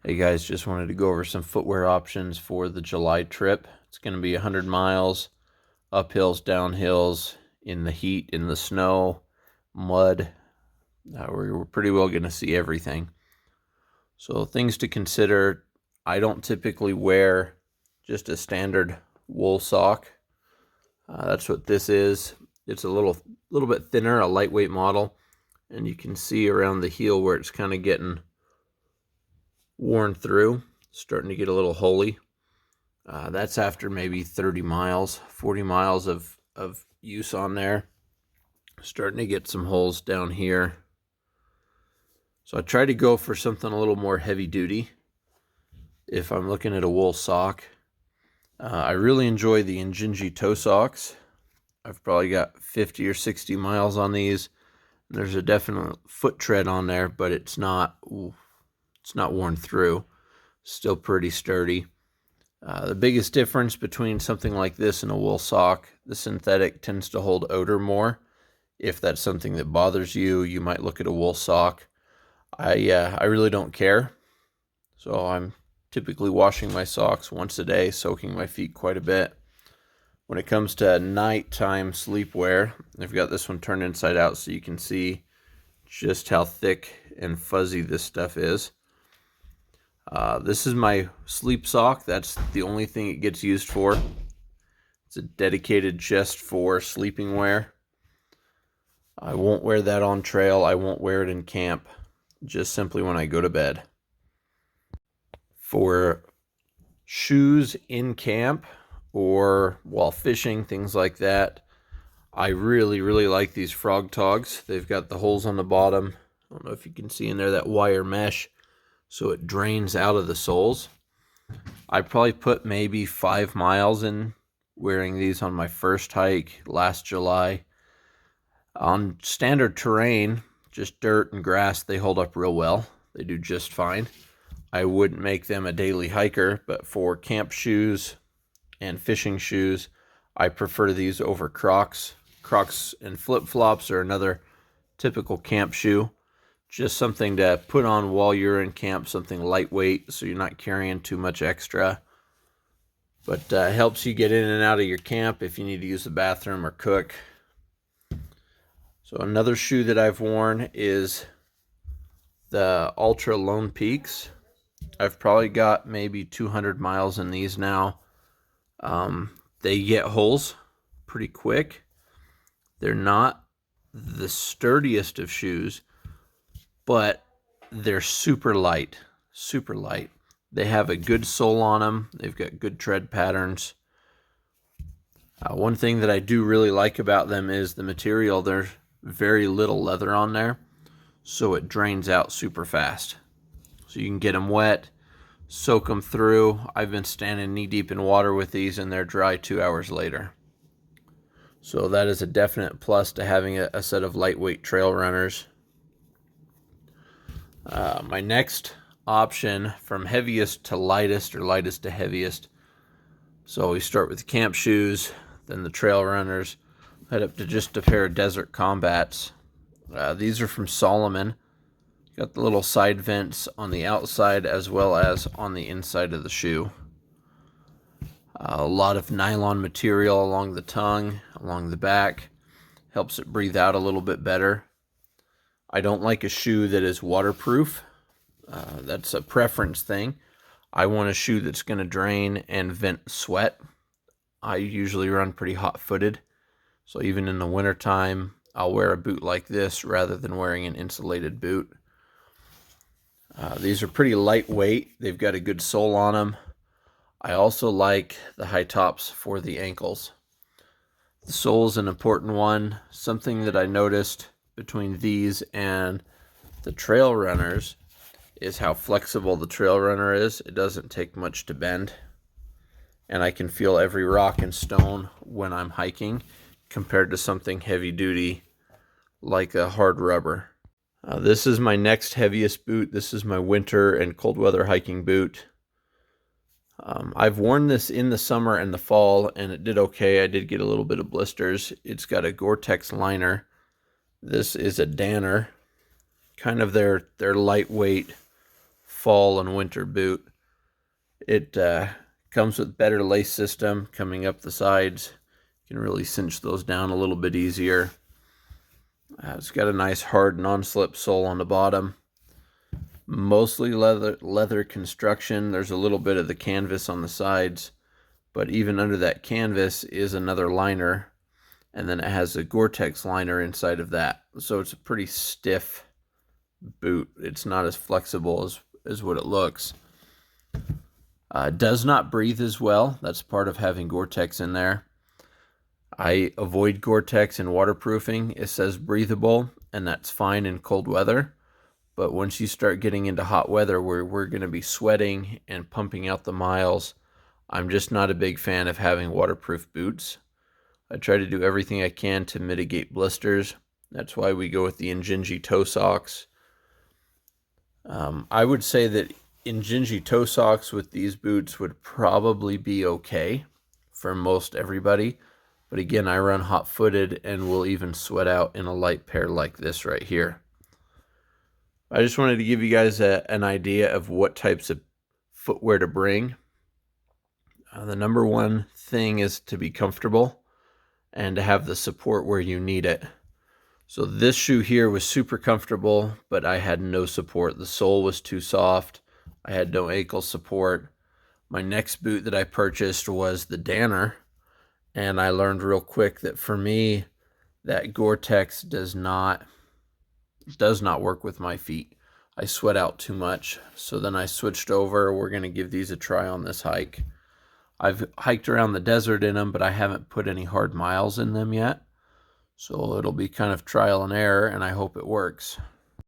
Hey guys, just wanted to go over some footwear options for the July trip. It's going to be 100 miles, uphills, downhills, in the heat, in the snow, mud. We're pretty well going to see everything. So things to consider: I don't typically wear just a standard wool sock. That's what this is. It's a little bit thinner, a lightweight model, and you can see around the heel where it's kind of getting worn through, starting to get a little holey. That's after maybe 30 miles, 40 miles of use on there. Starting to get some holes down here. So I try to go for something a little more heavy duty if I'm looking at a wool sock. I really enjoy the Injinji toe socks. I've probably got 50 or 60 miles on these. There's a definite foot tread on there, but it's not worn through. Still pretty sturdy. The biggest difference between something like this and a wool sock: the synthetic tends to hold odor more. If that's something that bothers you, you might look at a wool sock. I really don't care. So I'm typically washing my socks once a day, soaking my feet quite a bit. When it comes to nighttime sleepwear, I've got this one turned inside out so you can see just how thick and fuzzy this stuff is. This is my sleep sock. That's the only thing it gets used for. It's a dedicated just for sleeping wear. I won't wear that on trail. I won't wear it in camp, just simply when I go to bed. For shoes in camp or while fishing, things like that, I really like these Frog Togs. They've got the holes on the bottom. I don't know if you can see in there that wire mesh, so it drains out of the soles. I probably put maybe 5 miles in wearing these on my first hike last July. On standard terrain, just dirt and grass, they hold up real well. They do just fine. I wouldn't make them a daily hiker, but for camp shoes and fishing shoes, I prefer these over Crocs. Crocs and flip-flops are another typical camp shoe. Just something to put on while you're in camp, something lightweight so you're not carrying too much extra. But helps you get in and out of your camp if you need to use the bathroom or cook. So another shoe that I've worn is the Ultra Lone Peaks. I've probably got maybe 200 miles in these now. They get holes pretty quick. They're not the sturdiest of shoes, but they're super light. They have a good sole on them. They've got good tread patterns. One thing that I do really like about them is the material. There's very little leather on there, so it drains out super fast. So you can get them wet, soak them through. I've been standing knee deep in water with these and they're dry 2 hours later. So that is a definite plus to having a set of lightweight trail runners. My next option, from heaviest to lightest or lightest to heaviest. So we start with the camp shoes, then the trail runners, head up to just a pair of desert combats. These are from Solomon. Got the little side vents on the outside as well as on the inside of the shoe. A lot of nylon material along the tongue, along the back. Helps it breathe out a little bit better. I don't like a shoe that is waterproof. That's a preference thing. I want a shoe that's going to drain and vent sweat. I usually run pretty hot-footed, so even in the wintertime, I'll wear a boot like this rather than wearing an insulated boot. These are pretty lightweight. They've got a good sole on them. I also like the high tops for the ankles. The sole is an important one. Something that I noticed between these and the trail runners is how flexible the trail runner is. It doesn't take much to bend, and I can feel every rock and stone when I'm hiking compared to something heavy duty like a hard rubber. This is my next heaviest boot. This is my winter and cold weather hiking boot. I've worn this in the summer and the fall, and it did okay. I did get a little bit of blisters. It's got a Gore-Tex liner. This is a Danner, kind of their lightweight fall and winter boot. It comes with better lace system coming up the sides. You can really cinch those down a little bit easier. It's got a nice hard non-slip sole on the bottom. Mostly leather construction. There's a little bit of the canvas on the sides, but even under that canvas is another liner, and then it has a Gore-Tex liner inside of that. So it's a pretty stiff boot. It's not as flexible as what it looks. Does not breathe as well. That's part of having Gore-Tex in there. I avoid Gore-Tex in waterproofing. It says breathable, and that's fine in cold weather. But once you start getting into hot weather where we're going to be sweating and pumping out the miles, I'm just not a big fan of having waterproof boots. I try to do everything I can to mitigate blisters. That's why we go with the Injinji toe socks. I would say that Injinji toe socks with these boots would probably be okay for most everybody. But again, I run hot-footed and will even sweat out in a light pair like this right here. I just wanted to give you guys an idea of what types of footwear to bring. The number one thing is to be comfortable and to have the support where you need it. So this shoe here was super comfortable, but I had no support. The sole was too soft. I had no ankle support. My next boot that I purchased was the Danner, and I learned real quick that for me, that Gore-Tex does not work with my feet. I sweat out too much. So then I switched over. We're going to give these a try on this hike. I've hiked around the desert in them, but I haven't put any hard miles in them yet. So it'll be kind of trial and error, and I hope it works.